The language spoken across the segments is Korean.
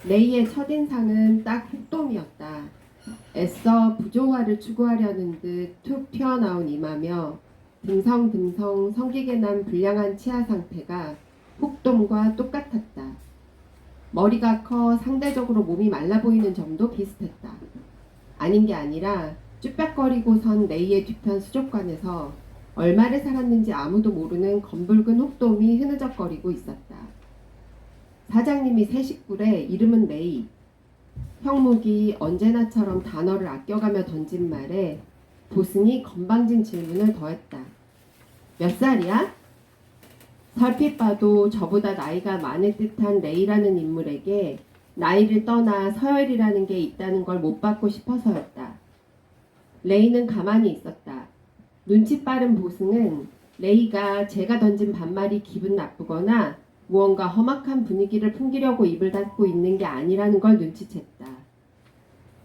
레이의 첫인상은 딱 혹돔이었다. 애써 부조화를 추구하려는 듯 툭 튀어나온 이마며 듬성듬성 성기게 난 불량한 치아 상태가 혹돔과 똑같았다. 머리가 커 상대적으로 몸이 말라 보이는 점도 비슷했다. 아닌 게 아니라 쭈뼛거리고 선 레이의 뒤편 수족관에서 얼마를 살았는지 아무도 모르는 검붉은 혹돔이 흐느적거리고 있었다. 사장님이 새 식구래. 이름은 레이. 형묵이 언제나처럼 단어를 아껴가며 던진 말에 보승이 건방진 질문을 더했다. 몇 살이야? 설핏 봐도 저보다 나이가 많을 듯한 레이라는 인물에게 나이를 떠나 서열이라는 게 있다는 걸 못 받고 싶어서였다. 레이는 가만히 있었다. 눈치 빠른 보승은 레이가 제가 던진 반말이 기분 나쁘거나 무언가 험악한 분위기를 풍기려고 입을 닫고 있는 게 아니라는 걸 눈치챘다.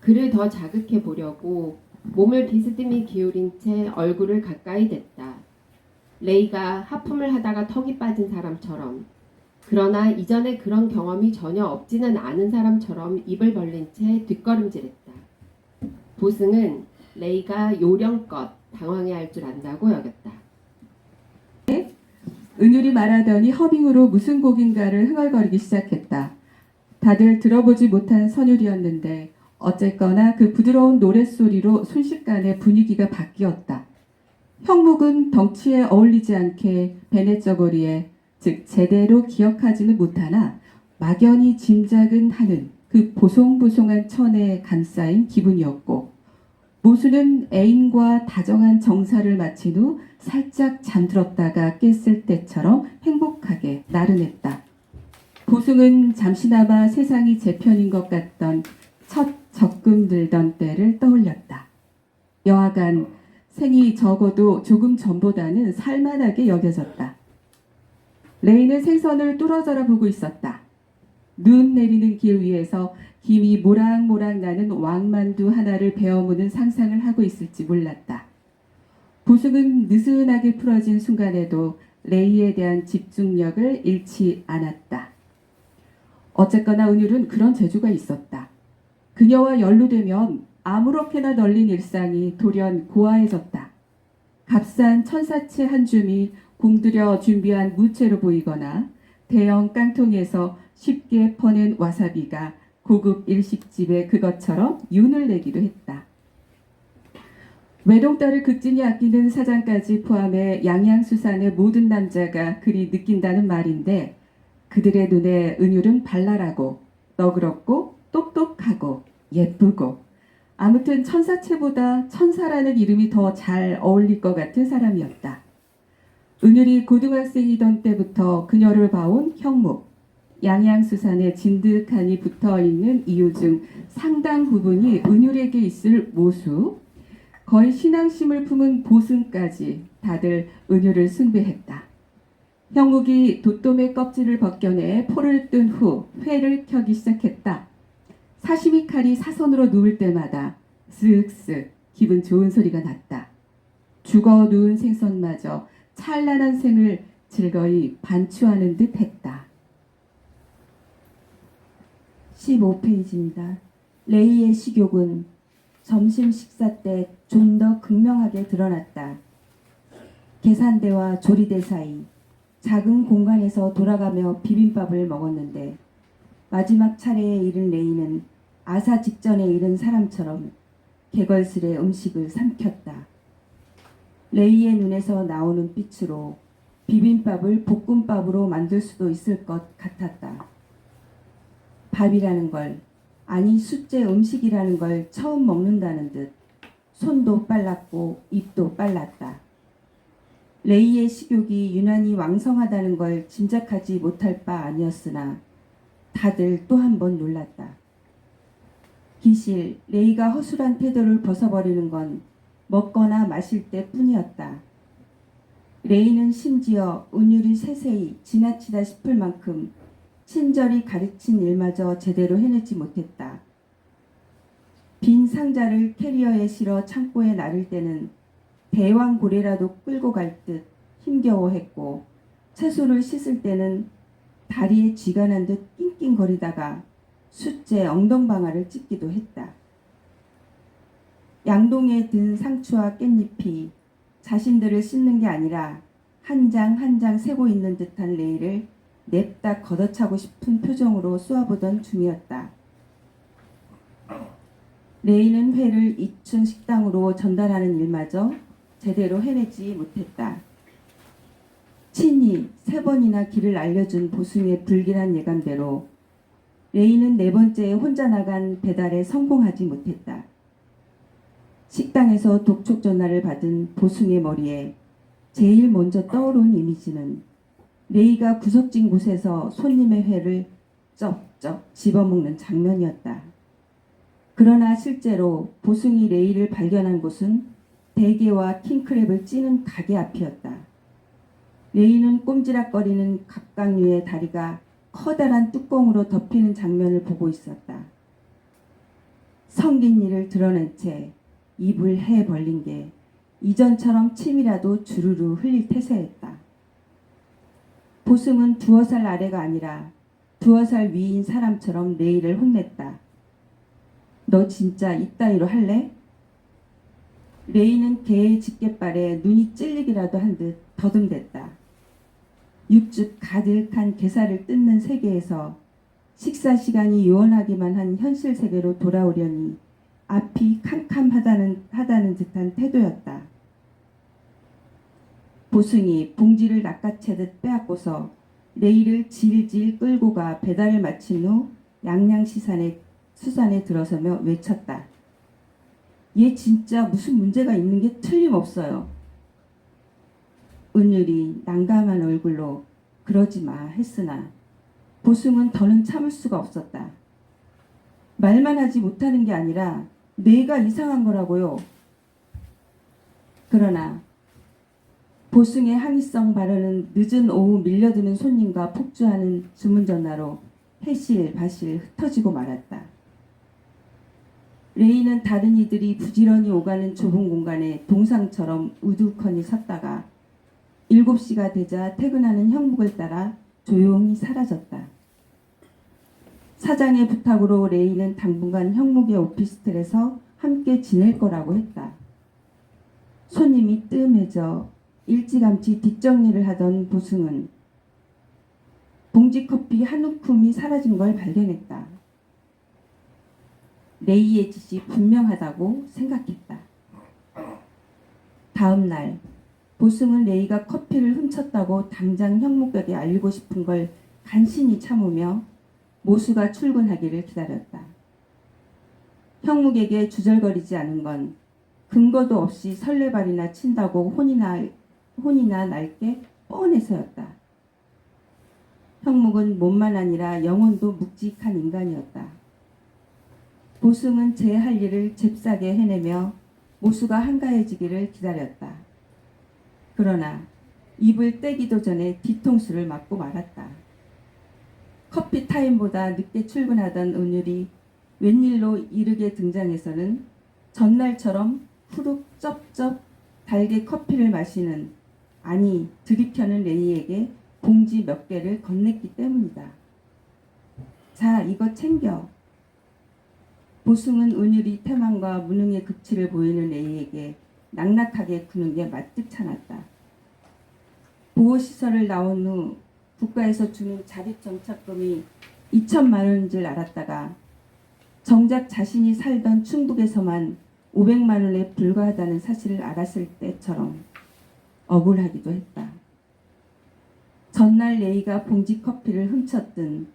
그를 더 자극해 보려고 몸을 비스듬히 기울인 채 얼굴을 가까이 댔다. 레이가 하품을 하다가 턱이 빠진 사람처럼, 그러나 이전에 그런 경험이 전혀 없지는 않은 사람처럼 입을 벌린 채 뒷걸음질했다. 보승은 레이가 요령껏 당황해할 줄 안다고 여겼다. 은율이 말하더니 허빙으로 무슨 곡인가를 흥얼거리기 시작했다. 다들 들어보지 못한 선율이었는데 어쨌거나 그 부드러운 노랫소리로 순식간에 분위기가 바뀌었다. 형묵은 덩치에 어울리지 않게 베네저고리에, 즉 제대로 기억하지는 못하나 막연히 짐작은 하는 그 보송보송한 천에 감싸인 기분이었고, 모수는 애인과 다정한 정사를 마친 후 살짝 잠들었다가 깼을 때처럼 행복하게 나른했다. 보승은 잠시나마 세상이 제 편인 것 같던 첫 적금 들던 때를 떠올렸다. 여하간 생이 적어도 조금 전보다는 살만하게 여겨졌다. 레이는 생선을 뚫어져라 보고 있었다. 눈 내리는 길 위에서 김이 모락모락 나는 왕만두 하나를 베어무는 상상을 하고 있을지 몰랐다. 보승은 느슨하게 풀어진 순간에도 레이에 대한 집중력을 잃지 않았다. 어쨌거나 은율은 그런 재주가 있었다. 그녀와 연루되면 아무렇게나 널린 일상이 돌연 고아해졌다. 값싼 천사채 한 줌이 공들여 준비한 무채로 보이거나 대형 깡통에서 쉽게 퍼낸 와사비가 고급 일식집에 그것처럼 윤을 내기도 했다. 외동딸을 극진히 아끼는 사장까지 포함해 양양수산의 모든 남자가 그리 느낀다는 말인데, 그들의 눈에 은율은 발랄하고 너그럽고 똑똑하고 예쁘고, 아무튼 천사채보다 천사라는 이름이 더 잘 어울릴 것 같은 사람이었다. 은율이 고등학생이던 때부터 그녀를 봐온 형묵, 양양수산에 진득하니 붙어있는 이유 중 상당 부분이 은율에게 있을 모수, 거의 신앙심을 품은 보승까지 다들 은율을 숭배했다. 형묵이 돛돔의 껍질을 벗겨내 포를 뜬 후 회를 켜기 시작했다. 사시미 칼이 사선으로 누울 때마다 쓱쓱 기분 좋은 소리가 났다. 죽어 누운 생선마저 찬란한 생을 즐거이 반추하는 듯 했다. 15페이지입니다. 레이의 식욕은 점심 식사 때 좀 더 극명하게 드러났다. 계산대와 조리대 사이 작은 공간에서 돌아가며 비빔밥을 먹었는데, 마지막 차례에 이른 레이는 아사 직전에 이른 사람처럼 개걸스레 음식을 삼켰다. 레이의 눈에서 나오는 빛으로 비빔밥을 볶음밥으로 만들 수도 있을 것 같았다. 밥이라는 걸, 아니 숫제 음식이라는 걸 처음 먹는다는 듯 손도 빨랐고 입도 빨랐다. 레이의 식욕이 유난히 왕성하다는 걸 짐작하지 못할 바 아니었으나 다들 또 한 번 놀랐다. 기실 레이가 허술한 태도를 벗어버리는 건 먹거나 마실 때뿐이었다. 레이는 심지어 은율이 세세히 지나치다 싶을 만큼 친절히 가르친 일마저 제대로 해내지 못했다. 빈 상자를 캐리어에 실어 창고에 나를 때는 대왕고래라도 끌고 갈 듯 힘겨워했고, 채소를 씻을 때는 다리에 쥐가 난 듯 낑낑거리다가 숫제 엉덩방아를 찢기도 했다. 양동이에 든 상추와 깻잎이 자신들을 씹는 게 아니라 한 장 한 장 세고 있는 듯한 레이를 냅다 걷어차고 싶은 표정으로 쏘아보던 중이었다. 레이는 회를 2층 식당으로 전달하는 일마저 제대로 해내지 못했다. 친히 3번이나 길을 알려준 보승의 불길한 예감대로 레이는 4번째에 혼자 나간 배달에 성공하지 못했다. 식당에서 독촉 전화를 받은 보승의 머리에 제일 먼저 떠오른 이미지는 레이가 구석진 곳에서 손님의 회를 쩍쩍 집어먹는 장면이었다. 그러나 실제로 보승이 레이를 발견한 곳은 대게와 킹크랩을 찌는 가게 앞이었다. 레이는 꼼지락거리는 갑각류의 다리가 커다란 뚜껑으로 덮이는 장면을 보고 있었다. 성긴 이를 드러낸 채 입을 해 벌린 게 이전처럼 침이라도 주르르 흘릴 태세였다. 보승은 2살 아래가 아니라 2살 위인 사람처럼 레이를 혼냈다. 너 진짜 이따위로 할래? 레이는 개의 집게발에 눈이 찔리기라도 한 듯 더듬댔다. 육즙 가득한 게살을 뜯는 세계에서 식사 시간이 요원하기만 한 현실 세계로 돌아오려니 앞이 캄캄하다는 듯한 태도였다. 보승이 봉지를 낚아채듯 빼앗고서 레이를 질질 끌고 가 배달을 마친 후 수산에 들어서며 외쳤다. 얘 진짜 무슨 문제가 있는 게 틀림없어요. 은율이 난감한 얼굴로 그러지 마 했으나 보승은 더는 참을 수가 없었다. 말만 하지 못하는 게 아니라 뇌가 이상한 거라고요. 그러나 보승의 항의성 발언은 늦은 오후 밀려드는 손님과 폭주하는 주문 전화로 해실바실 흩어지고 말았다. 레이는 다른 이들이 부지런히 오가는 좁은 공간에 동상처럼 우두커니 섰다가 7시가 되자 퇴근하는 형묵을 따라 조용히 사라졌다. 사장의 부탁으로 레이는 당분간 형묵의 오피스텔에서 함께 지낼 거라고 했다. 손님이 뜸해져 일찌감치 뒷정리를 하던 보승은 봉지 커피 한 움큼이 사라진 걸 발견했다. 레이의 짓이 분명하다고 생각했다. 다음 날 보승은 레이가 커피를 훔쳤다고 당장 형무격에 알리고 싶은 걸 간신히 참으며 모수가 출근하기를 기다렸다. 형묵에게 주절거리지 않은 건 근거도 없이 설레발이나 친다고 혼이나 날 게 뻔해서였다. 형묵은 몸만 아니라 영혼도 묵직한 인간이었다. 보승은 제 할 일을 잽싸게 해내며 모수가 한가해지기를 기다렸다. 그러나 입을 떼기도 전에 뒤통수를 맞고 말았다. 커피 타임보다 늦게 출근하던 은율이 웬일로 이르게 등장해서는 전날처럼 후룩 쩝쩝 달게 커피를 마시는 아니 들이켜는 레이에게 봉지 몇 개를 건넸기 때문이다. 자, 이거 챙겨. 보승은 은율이 태만과 무능의 극치를 보이는 레이에게 낙낙하게 구는 게 마뜩찮았다. 보호시설을 나온 후 국가에서 주는 자립정착금이 2천만 원인 줄 알았다가 정작 자신이 살던 충북에서만 500만 원에 불과하다는 사실을 알았을 때처럼 억울하기도 했다. 전날 레이가 봉지 커피를 훔쳤든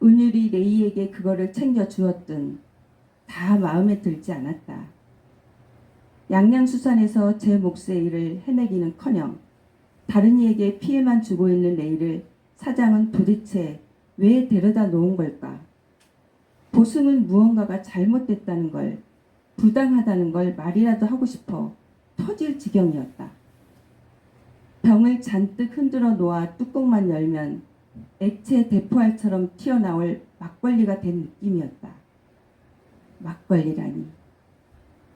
은율이 레이에게 그거를 챙겨 주었든 다 마음에 들지 않았다. 양양수산에서 제 몫의 일을 해내기는커녕 다른 이에게 피해만 주고 있는 레이를 사장은 도대체 왜 데려다 놓은 걸까? 보승은 무언가가 잘못됐다는 걸, 부당하다는 걸 말이라도 하고 싶어 터질 지경이었다. 병을 잔뜩 흔들어 놓아 뚜껑만 열면 액체 대포알처럼 튀어나올 막걸리가 된 느낌이었다. 막걸리라니.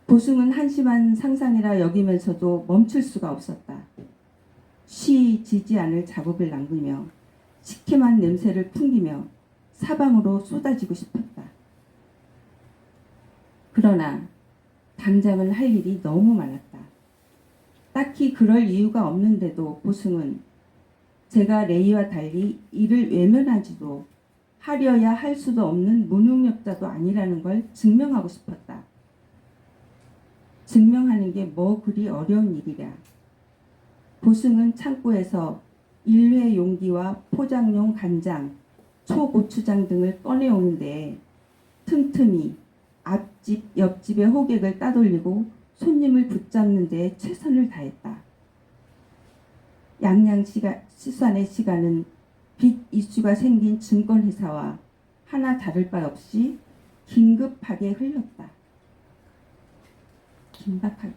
보승은 한심한 상상이라 여기면서도 멈출 수가 없었다. 쉬지지 않을 자국을 남기며 시큼한 냄새를 풍기며 사방으로 쏟아지고 싶었다. 그러나 당장은 할 일이 너무 많았다. 딱히 그럴 이유가 없는데도 보승은 제가 레이와 달리 일을 외면하지도 하려야 할 수도 없는 무능력자도 아니라는 걸 증명하고 싶었다. 증명하는 게 뭐 그리 어려운 일이랴. 보승은 창고에서 일회 용기와 포장용 간장, 초고추장 등을 꺼내오는데 틈틈이 앞집, 옆집의 호객을 따돌리고 손님을 붙잡는 데 최선을 다했다. 양양수산의 시간은 빚 이슈가 생긴 증권회사와 하나 다를 바 없이 긴급하게 흘렀다. 긴박하게.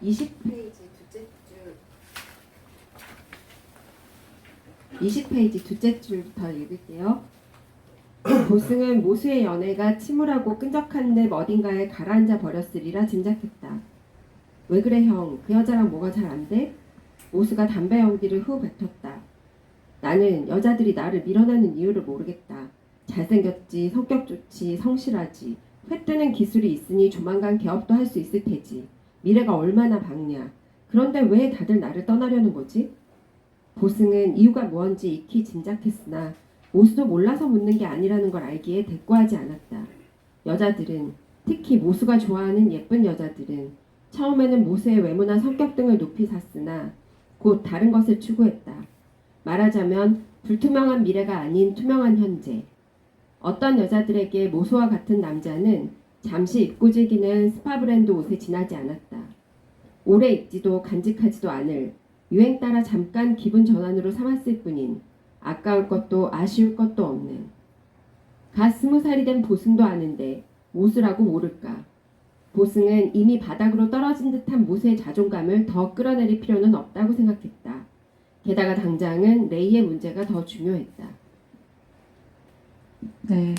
20페이지 둘째 줄 20페이지 둘째 줄부터 읽을게요. 보승은 모수의 연애가 침울하고 끈적한 데 어딘가에 가라앉아 버렸으리라 짐작했다. 왜 그래 형? 그 여자랑 뭐가 잘 안 돼? 모수가 담배 연기를 후 뱉었다. 나는 여자들이 나를 밀어내는 이유를 모르겠다. 잘생겼지, 성격 좋지, 성실하지. 회 뜨는 기술이 있으니 조만간 개업도 할 수 있을 테지. 미래가 얼마나 밝냐. 그런데 왜 다들 나를 떠나려는 거지? 보승은 이유가 무언지 익히 짐작했으나 모수도 몰라서 묻는 게 아니라는 걸 알기에 대꾸하지 않았다. 여자들은, 특히 모수가 좋아하는 예쁜 여자들은 처음에는 모수의 외모나 성격 등을 높이 샀으나 곧 다른 것을 추구했다. 말하자면 불투명한 미래가 아닌 투명한 현재. 어떤 여자들에게 모수와 같은 남자는 잠시 입고 즐기는 스파 브랜드 옷에 지나지 않았다. 오래 입지도 간직하지도 않을 유행 따라 잠깐 기분 전환으로 삼았을 뿐인 아까울 것도 아쉬울 것도 없는 갓 20살이 된 보승도 아는데 모수라고 모를까. 보승은 이미 바닥으로 떨어진 듯한 모수의 자존감을 더 끌어내릴 필요는 없다고 생각했다. 게다가 당장은 레이의 문제가 더 중요했다. 네.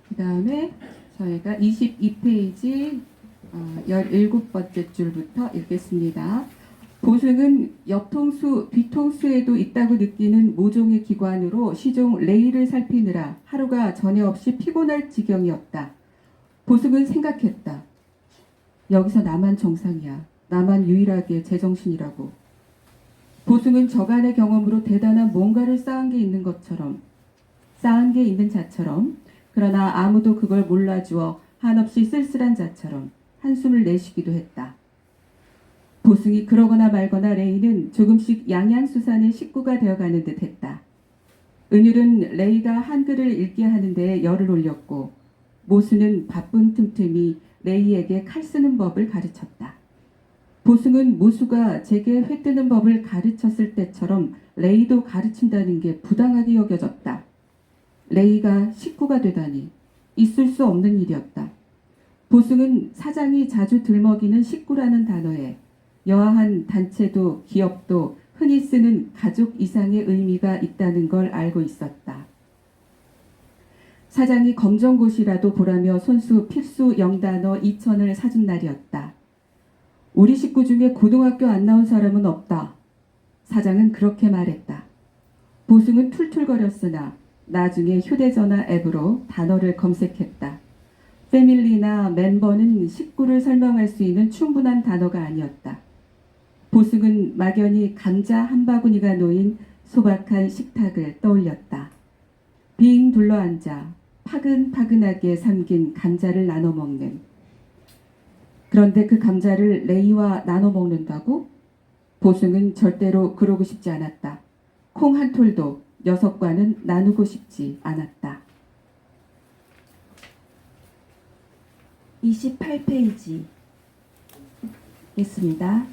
그 다음에 저희가 22페이지 17번째 줄부터 읽겠습니다. 보승은 옆통수, 뒤통수에도 있다고 느끼는 모종의 기관으로 시종 레이를 살피느라 하루가 전혀 없이 피곤할 지경이었다. 보승은 생각했다. 여기서 나만 정상이야. 나만 유일하게 제정신이라고. 보승은 저간의 경험으로 대단한 뭔가를 쌓은 게 있는 것처럼, 쌓은 게 있는 자처럼, 그러나 아무도 그걸 몰라주어 한없이 쓸쓸한 자처럼 한숨을 내쉬기도 했다. 보승이 그러거나 말거나 레이는 조금씩 양양수산의 식구가 되어가는 듯 했다. 은율은 레이가 한글을 읽게 하는데 열을 올렸고 모수는 바쁜 틈틈이 레이에게 칼 쓰는 법을 가르쳤다. 보승은 모수가 제게 회 뜨는 법을 가르쳤을 때처럼 레이도 가르친다는 게 부당하게 여겨졌다. 레이가 식구가 되다니 있을 수 없는 일이었다. 보승은 사장이 자주 들먹이는 식구라는 단어에 여하한 단체도 기업도 흔히 쓰는 가족 이상의 의미가 있다는 걸 알고 있었다. 사장이 검정고시라도 보라며 손수 필수 영단어 2,000을 사준 날이었다. 우리 식구 중에 고등학교 안 나온 사람은 없다. 사장은 그렇게 말했다. 보승은 툴툴거렸으나 나중에 휴대전화 앱으로 단어를 검색했다. 패밀리나 멤버는 식구를 설명할 수 있는 충분한 단어가 아니었다. 보승은 막연히 감자 한 바구니가 놓인 소박한 식탁을 떠올렸다. 빙 둘러앉아 파근파근하게 삼긴 감자를 나눠 먹는. 그런데 그 감자를 레이와 나눠 먹는다고? 보승은 절대로 그러고 싶지 않았다. 콩 한 톨도 녀석과는 나누고 싶지 않았다. 28페이지 있습니다.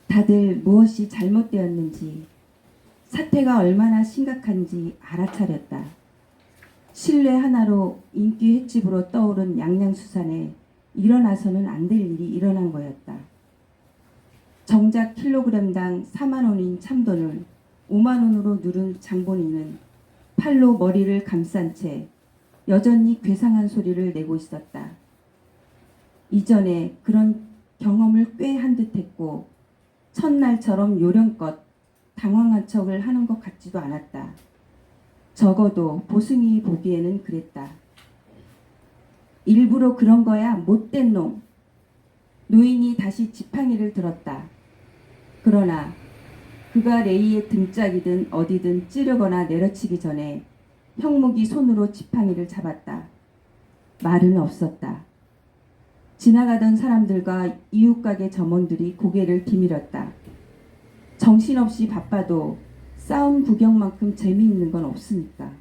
다들 무엇이 잘못되었는지, 사태가 얼마나 심각한지 알아차렸다. 신뢰 하나로 인기 횟집으로 떠오른 양양수산에 일어나서는 안 될 일이 일어난 거였다. 정작 킬로그램당 4만 원인 참돈을 5만 원으로 누른 장본인은 팔로 머리를 감싼 채 여전히 괴상한 소리를 내고 있었다. 이전에 그런 경험을 꽤 한 듯했고 첫날처럼 요령껏 당황한 척을 하는 것 같지도 않았다. 적어도 보승이 보기에는 그랬다. 일부러 그런 거야, 못된 놈. 노인이 다시 지팡이를 들었다. 그러나 그가 레이의 등짝이든 어디든 찌르거나 내려치기 전에 형목이 손으로 지팡이를 잡았다. 말은 없었다. 지나가던 사람들과 이웃가게 점원들이 고개를 비밀었다. 정신없이 바빠도 싸움 구경만큼 재미있는 건 없으니까.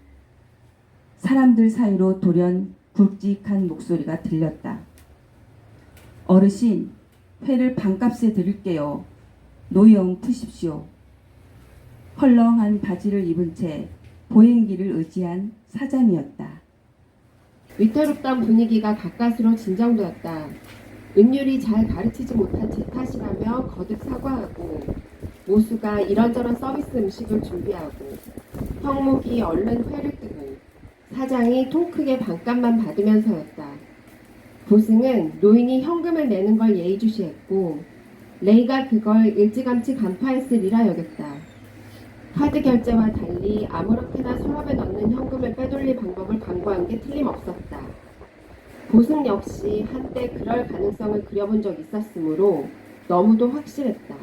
사람들 사이로 돌연 굵직한 목소리가 들렸다. 어르신, 회를 반값에 드릴게요. 노영 푸십시오. 헐렁한 바지를 입은 채 보행기를 의지한 사장이었다. 위태롭던 분위기가 가까스로 진정되었다. 은율이 잘 가르치지 못한 제 탓이라며 거듭 사과하고 모수가 이런저런 서비스 음식을 준비하고 형목이 얼른 회를 뜨고 사장이 통 크게 반값만 받으면서였다. 보승은 노인이 현금을 내는 걸 예의주시했고 레이가 그걸 일찌감치 간파했으리라 여겼다. 카드 결제와 달리 아무렇게나 서랍에 넣는 현금을 빼돌릴 방법을 강구한 게 틀림없었다. 보승 역시 한때 그럴 가능성을 그려본 적 있었으므로 너무도 확실했다.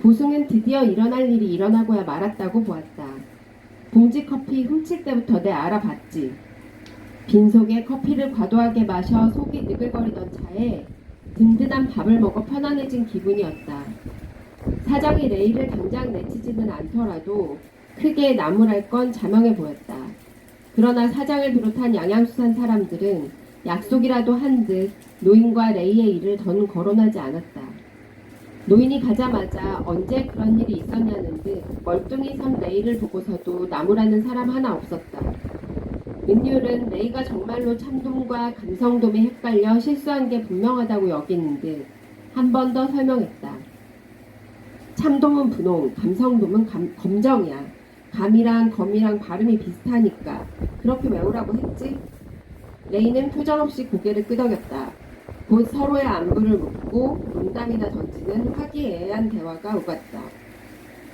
보승은 드디어 일어날 일이 일어나고야 말았다고 보았다. 봉지 커피 훔칠 때부터 내 알아봤지. 빈속에 커피를 과도하게 마셔 속이 느글거리던 차에 든든한 밥을 먹어 편안해진 기분이었다. 사장이 레이를 당장 내치지는 않더라도 크게 나무랄 건 자명해 보였다. 그러나 사장을 비롯한 양양수산 사람들은 약속이라도 한 듯 노인과 레이의 일을 더는 거론하지 않았다. 노인이 가자마자 언제 그런 일이 있었냐는 듯 멀뚱히 선 레이를 보고서도 나무라는 사람 하나 없었다. 은율은 레이가 정말로 참돔과 감성돔에 헷갈려 실수한 게 분명하다고 여기는 듯 한 번 더 설명했다. 참돔은 분홍, 감성돔은 검정이야. 감이랑 검이랑 발음이 비슷하니까 그렇게 외우라고 했지? 레이는 표정 없이 고개를 끄덕였다. 곧 서로의 안부를 묻고 농담이나 던지는 화기애애한 대화가 오갔다.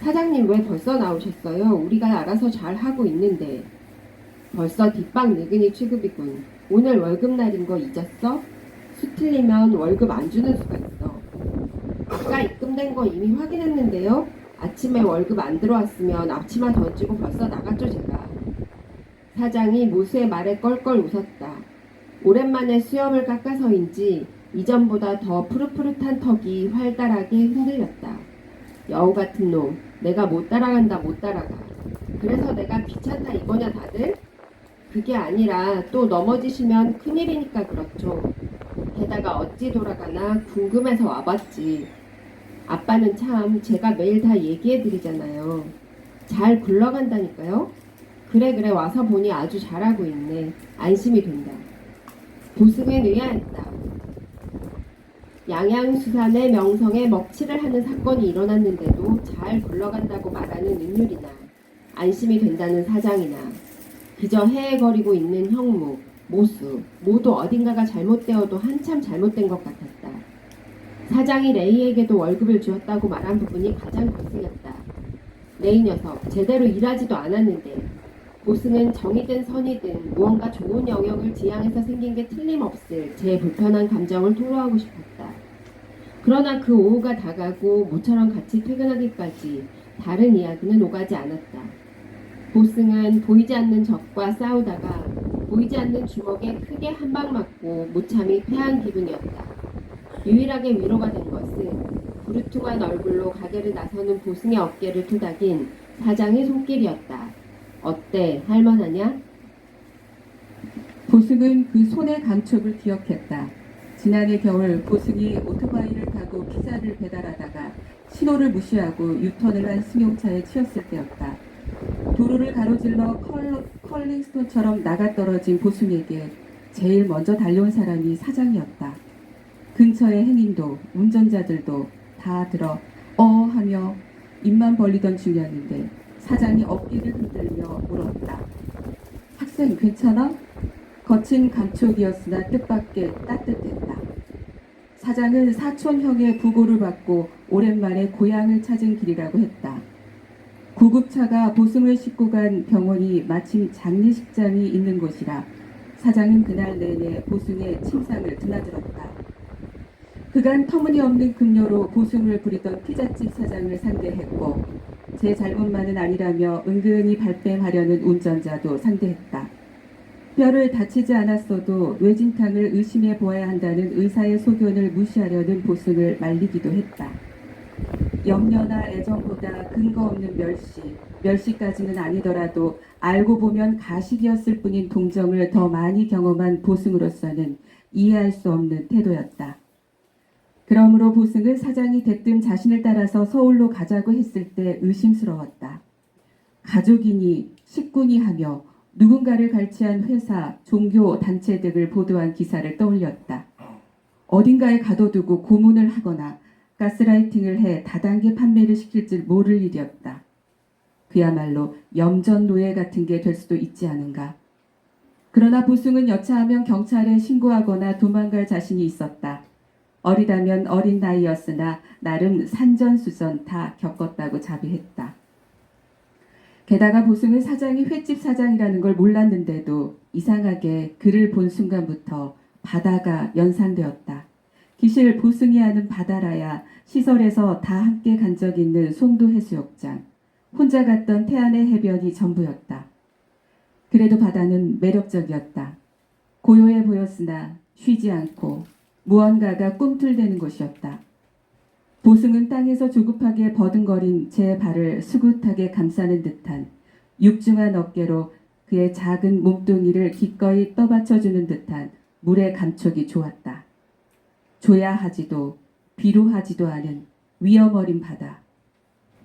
사장님 왜 벌써 나오셨어요? 우리가 알아서 잘 하고 있는데. 벌써 뒷방 느그니 취급이군. 오늘 월급날인 거 잊었어? 수 틀리면 월급 안 주는 수가 있어. 아까 입금된 거 이미 확인했는데요. 아침에 월급 안 들어왔으면 앞치마 던지고 벌써 나갔죠 제가. 사장이 모수의 말에 껄껄 웃었다. 오랜만에 수염을 깎아서인지 이전보다 더 푸릇푸릇한 턱이 활달하게 흔들렸다. 여우 같은 놈, 내가 못 따라간다 못 따라가. 그래서 내가 귀찮다 이거냐 다들? 그게 아니라 또 넘어지시면 큰일이니까 그렇죠. 게다가 어찌 돌아가나 궁금해서 와봤지. 아빠는 참 제가 매일 다 얘기해드리잖아요. 잘 굴러간다니까요. 그래 와서 보니 아주 잘하고 있네. 안심이 된다. 보승은 의아했다. 양양수산의 명성에 먹칠을 하는 사건이 일어났는데도 잘 굴러간다고 말하는 은율이나 안심이 된다는 사장이나 그저 헤헤거리고 있는 형무, 모수 모두 어딘가가 잘못되어도 한참 잘못된 것 같았다. 사장이 레이에게도 월급을 주었다고 말한 부분이 가장 거슬렸다. 레이 녀석 제대로 일하지도 않았는데 보승은 정이든 선이든 무언가 좋은 영역을 지향해서 생긴 게 틀림없을 제 불편한 감정을 토로하고 싶었다. 그러나 그 오후가 다가고 모처럼 같이 퇴근하기까지 다른 이야기는 오가지 않았다. 보승은 보이지 않는 적과 싸우다가 보이지 않는 주먹에 크게 한 방 맞고 무참히 패한 기분이었다. 유일하게 위로가 된 것은 부르퉁한 얼굴로 가게를 나서는 보승의 어깨를 토닥인 사장의 손길이었다. 어때? 할만하냐? 보승은 그 손의 감촉을 기억했다. 지난해 겨울 보승이 오토바이를 타고 피자를 배달하다가 신호를 무시하고 유턴을 한 승용차에 치였을 때였다. 도로를 가로질러 컬링스톤처럼 나가떨어진 보승에게 제일 먼저 달려온 사람이 사장이었다. 근처의 행인도 운전자들도 다 들어 하며 입만 벌리던 중이었는데 사장이 어깨를 흔들며 물었다. 학생 괜찮아? 거친 감촉이었으나 뜻밖의 따뜻했다. 사장은 사촌형의 부고를 받고 오랜만에 고향을 찾은 길이라고 했다. 구급차가 보승을 싣고 간 병원이 마침 장례식장이 있는 곳이라 사장은 그날 내내 보승의 침상을 드나들었다. 그간 터무니없는 급료로 보승을 부리던 피자집 사장을 상대했고 제 잘못만은 아니라며 은근히 발뺌하려는 운전자도 상대했다. 뼈를 다치지 않았어도 뇌진탕을 의심해 보아야 한다는 의사의 소견을 무시하려는 보승을 말리기도 했다. 염려나 애정보다 근거 없는 멸시까지는 아니더라도 알고 보면 가식이었을 뿐인 동정을 더 많이 경험한 보승으로서는 이해할 수 없는 태도였다. 그러므로 보승은 사장이 대뜸 자신을 따라서 서울로 가자고 했을 때 의심스러웠다. 가족이니 식구니 하며 누군가를 갈취한 회사, 종교, 단체 등을 보도한 기사를 떠올렸다. 어딘가에 가둬두고 고문을 하거나 가스라이팅을 해 다단계 판매를 시킬 줄 모를 일이었다. 그야말로 염전노예 같은 게 될 수도 있지 않은가. 그러나 보승은 여차하면 경찰에 신고하거나 도망갈 자신이 있었다. 어리다면 어린 나이였으나 나름 산전수전 다 겪었다고 자비했다. 게다가 보승은 사장이 횟집 사장이라는 걸 몰랐는데도 이상하게 그를 본 순간부터 바다가 연상되었다. 기실 보승이 아는 바다라야 시설에서 다 함께 간 적 있는 송도 해수욕장, 혼자 갔던 태안의 해변이 전부였다. 그래도 바다는 매력적이었다. 고요해 보였으나 쉬지 않고 무언가가 꿈틀대는 곳이었다. 보승은 땅에서 조급하게 버둥거린 제 발을 수굿하게 감싸는 듯한 육중한 어깨로 그의 작은 몸뚱이를 기꺼이 떠받쳐주는 듯한 물의 감촉이 좋았다. 줘야 하지도 비루하지도 않은 위험 어린 바다.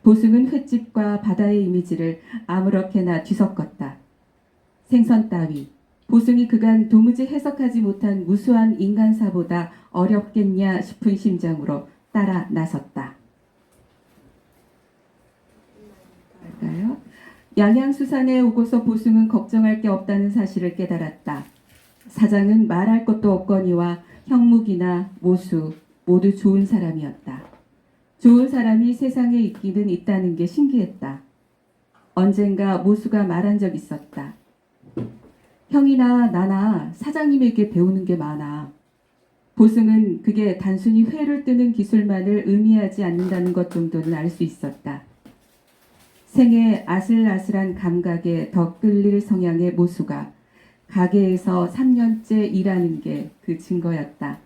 보승은 횟집과 바다의 이미지를 아무렇게나 뒤섞었다. 생선 따위, 보승이 그간 도무지 해석하지 못한 무수한 인간사보다 어렵겠냐 싶은 심정으로 따라 나섰다. 할까요? 양양수산에 오고서 보승은 걱정할 게 없다는 사실을 깨달았다. 사장은 말할 것도 없거니와 형묵이나 모수 모두 좋은 사람이었다. 좋은 사람이 세상에 있기는 있다는 게 신기했다. 언젠가 모수가 말한 적 있었다. 형이나 나나 사장님에게 배우는 게 많아. 보승은 그게 단순히 회를 뜨는 기술만을 의미하지 않는다는 것 정도는 알 수 있었다. 생의 아슬아슬한 감각에 더 끌릴 성향의 모수가 가게에서 3년째 일하는 게 그 증거였다.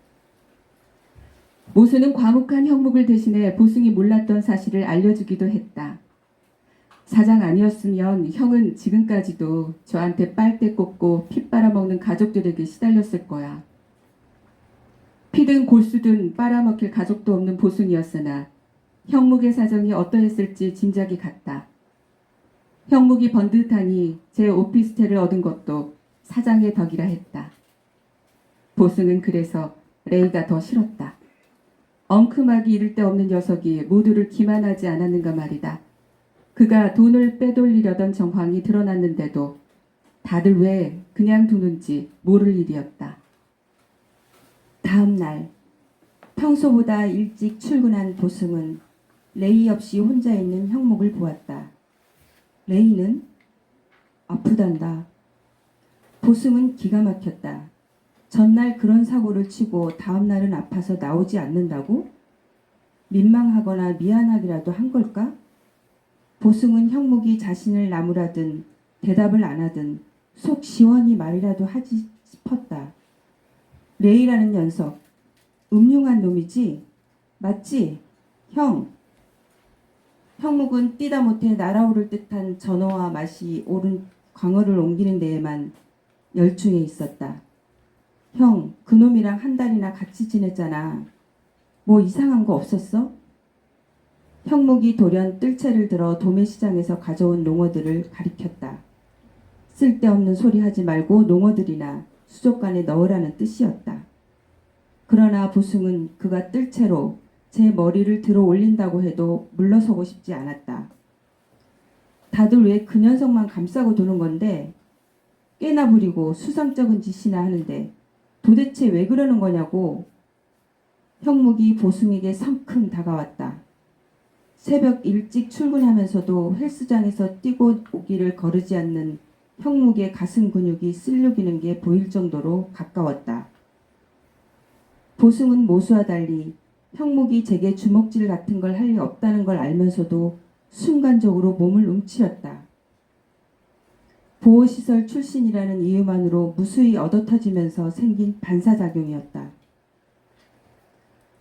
모수는 과묵한 형묵을 대신해 보승이 몰랐던 사실을 알려주기도 했다. 사장 아니었으면 형은 지금까지도 저한테 빨대 꽂고 피 빨아먹는 가족들에게 시달렸을 거야. 피든 골수든 빨아먹힐 가족도 없는 보승이었으나 형묵의 사정이 어떠했을지 짐작이 갔다. 형묵이 번듯하니 제 오피스텔을 얻은 것도 사장의 덕이라 했다. 보승은 그래서 레이가 더 싫었다. 엉큼하기 이를 데 없는 녀석이 모두를 기만하지 않았는가 말이다. 그가 돈을 빼돌리려던 정황이 드러났는데도 다들 왜 그냥 두는지 모를 일이었다. 다음 날 평소보다 일찍 출근한 보승은 레이 없이 혼자 있는 형목을 보았다. 레이는 아프단다. 보승은 기가 막혔다. 전날 그런 사고를 치고 다음 날은 아파서 나오지 않는다고? 민망하거나 미안하기라도 한 걸까? 보승은 형목이 자신을 나무라든 대답을 안 하든 속 시원히 말이라도 하지 싶었다. 레이라는 녀석, 음흉한 놈이지? 맞지? 형. 형목은 뛰다 못해 날아오를 듯한 전어와 맛이 오른 광어를 옮기는 데에만 열중해 있었다. 형, 그놈이랑 한 달이나 같이 지냈잖아. 뭐 이상한 거 없었어? 형목이 돌연 뜰채를 들어 도매시장에서 가져온 농어들을 가리켰다. 쓸데없는 소리 하지 말고 농어들이나 수족관에 넣으라는 뜻이었다. 그러나 보승은 그가 뜰채로 제 머리를 들어 올린다고 해도 물러서고 싶지 않았다. 다들 왜 그 녀석만 감싸고 도는 건데? 꽤나 부리고 수상쩍은 짓이나 하는데 도대체 왜 그러는 거냐고. 형목이 보승에게 성큼 다가왔다. 새벽 일찍 출근하면서도 헬스장에서 뛰고 오기를 거르지 않는 형묵의 가슴 근육이 쓸려기는 게 보일 정도로 가까웠다. 보승은 모수와 달리 형묵이 제게 주먹질 같은 걸 할 리 없다는 걸 알면서도 순간적으로 몸을 움츠렸다. 보호시설 출신이라는 이유만으로 무수히 얻어터지면서 생긴 반사작용이었다.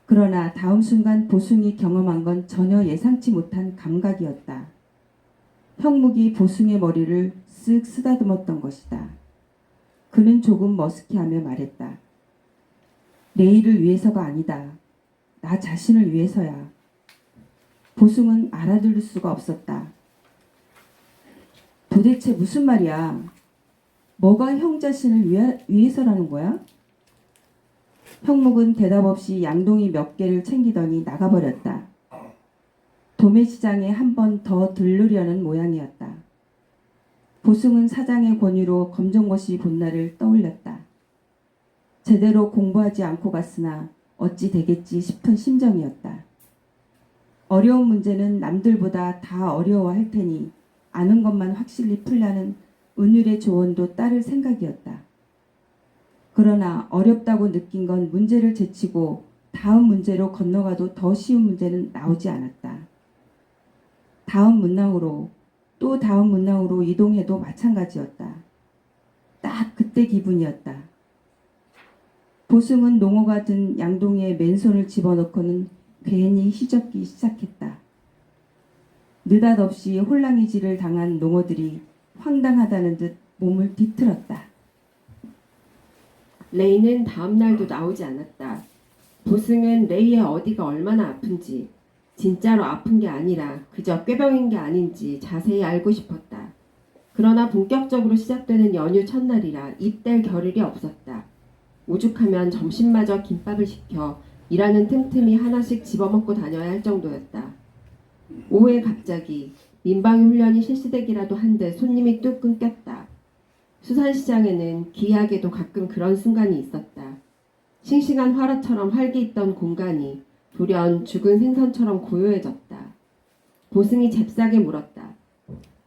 그러나 다음 순간 보승이 경험한 건 전혀 예상치 못한 감각이었다. 형묵이 보승의 머리를 쓱 쓰다듬었던 것이다. 그는 조금 머쓱해하며 말했다. 레이를 위해서가 아니다. 나 자신을 위해서야. 보승은 알아들을 수가 없었다. 도대체 무슨 말이야? 뭐가 형 자신을 위해서라는 거야? 형묵은 대답 없이 양동이 몇 개를 챙기더니 나가버렸다. 도매시장에 한 번 더 들르려는 모양이었다. 보승은 사장의 권유로 검정고시 본 날을 떠올렸다. 제대로 공부하지 않고 갔으나 어찌 되겠지 싶은 심정이었다. 어려운 문제는 남들보다 다 어려워할 테니 아는 것만 확실히 풀라는 은율의 조언도 따를 생각이었다. 그러나 어렵다고 느낀 건 문제를 제치고 다음 문제로 건너가도 더 쉬운 문제는 나오지 않았다. 다음 문항으로 또 다음 문항으로 이동해도 마찬가지였다. 딱 그때 기분이었다. 보승은 농어가 든 양동이에 맨손을 집어넣고는 괜히 휘젓기 시작했다. 느닷없이 홀랑이질을 당한 농어들이 황당하다는 듯 몸을 뒤틀었다. 레이는 다음 날도 나오지 않았다. 보승은 레이의 어디가 얼마나 아픈지, 진짜로 아픈 게 아니라 그저 꾀병인 게 아닌지 자세히 알고 싶었다. 그러나 본격적으로 시작되는 연휴 첫날이라 입댈 겨를이 없었다. 오죽하면 점심마저 김밥을 시켜 일하는 틈틈이 하나씩 집어먹고 다녀야 할 정도였다. 오후에 갑자기 민방위 훈련이 실시되기라도 한데 손님이 뚝 끊겼다. 수산시장에는 기이하게도 가끔 그런 순간이 있었다. 싱싱한 화로처럼 활기있던 공간이 돌연 죽은 생선처럼 고요해졌다. 보승이 잽싸게 물었다.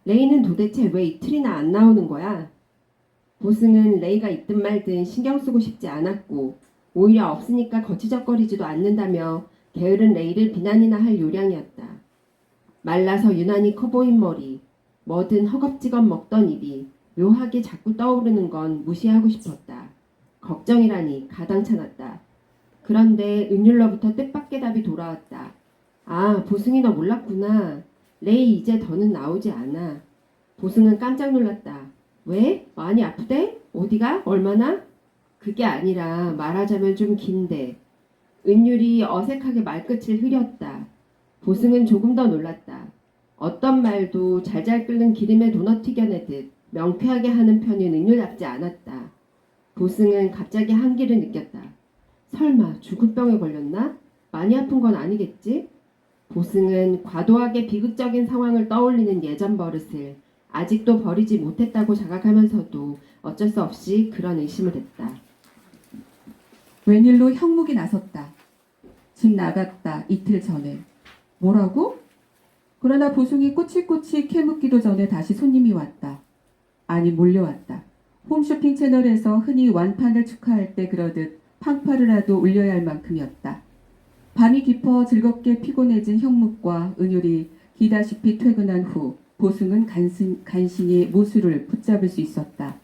레이는 도대체 왜 이틀이나 안 나오는 거야? 보승은 레이가 있든 말든 신경 쓰고 싶지 않았고 오히려 없으니까 거치적거리지도 않는다며 게으른 레이를 비난이나 할 요량이었다. 말라서 유난히 커 보인 머리, 뭐든 허겁지겁 먹던 입이 묘하게 자꾸 떠오르는 건 무시하고 싶었다. 걱정이라니 가당찮았다. 그런데 은율로부터 뜻밖의 답이 돌아왔다. 아, 보승이 너 몰랐구나. 레이 이제 더는 나오지 않아. 보승은 깜짝 놀랐다. 왜? 많이 아프대? 어디가? 얼마나? 그게 아니라 말하자면 좀 긴데. 은율이 어색하게 말끝을 흐렸다. 보승은 조금 더 놀랐다. 어떤 말도 잘잘 끓는 기름에 도넛 튀겨내듯 명쾌하게 하는 편은 은율답지 않았다. 보승은 갑자기 한기를 느꼈다. 설마 죽을 병에 걸렸나? 많이 아픈 건 아니겠지? 보승은 과도하게 비극적인 상황을 떠올리는 예전 버릇을 아직도 버리지 못했다고 자각하면서도 어쩔 수 없이 그런 의심을 했다. 웬일로 형묵이 나섰다. 집 나갔다. 이틀 전에. 뭐라고? 그러나 보승이 꼬치꼬치 캐묻기도 전에 다시 손님이 왔다. 아니 몰려왔다. 홈쇼핑 채널에서 흔히 완판을 축하할 때 그러듯 팡파르라도 울려야 할 만큼이었다. 밤이 깊어 즐겁게 피곤해진 형묵과 은율이 기다시피 퇴근한 후 보승은 간신히 모수를 붙잡을 수 있었다.